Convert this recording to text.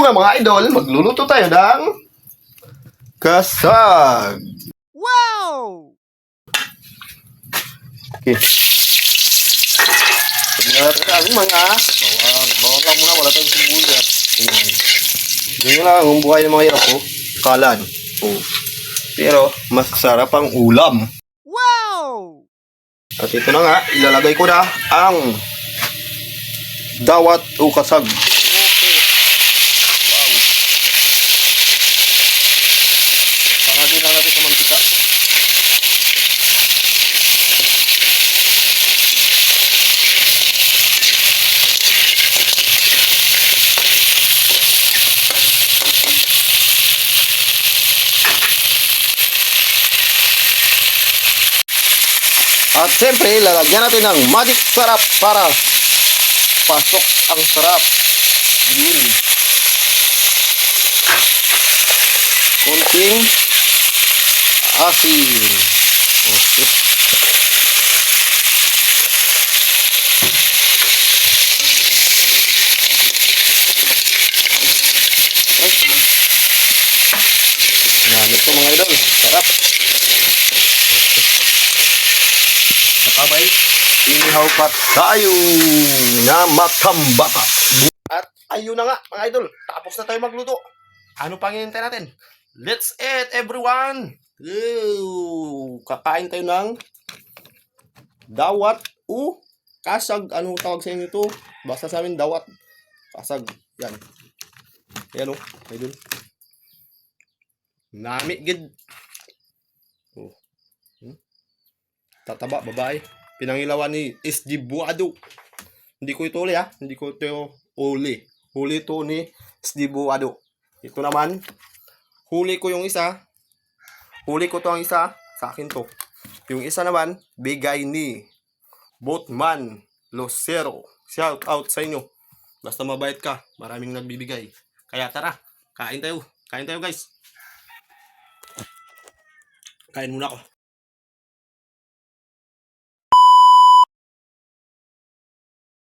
na mga idol, magluluto tayo ng kasag. Wow! Okay. Ang mga bawang lang muna, wala tayong sibuyas. Ganyan lang ang buhay ng mga hirap ko. Kalan. Oh. Pero mas sarap ang ulam. Wow! At ito na nga, ilalagay ko na ang dawat o kasag. Okay. Wow. Pangagin lang natin ito mantika. At siyempre, lalagyan natin ng magic sarap para pasok ang sarap. Yun. Kunting asin. Okay. Gamit ko mga idol. Sarap. Sabay, inihaw pa tayo na matambaka. At ayun na nga mga idol, tapos na tayo magluto. Ano pang hinihintay natin? Let's eat everyone! Ew, kakain tayo ng dawat o kasag. Anong tawag sa inyo ito? Basta sa amin dawat. Kasag. Yan. Yan o, idol. Nami gid. Oh. Tataba, babae. Pinangilawan ni SG Buado. Hindi ko ito uli ha. Hindi ko ito uli. Huli ito ni SG Buado. Ito naman, huli ko yung isa. Huli ko to ang isa. Sa akin to. Yung isa naman, bigay ni Botman Lucero. Shout out sa inyo. Basta mabait ka. Maraming nagbibigay. Kaya tara, kain tayo. Kain tayo guys. Kain muna ako.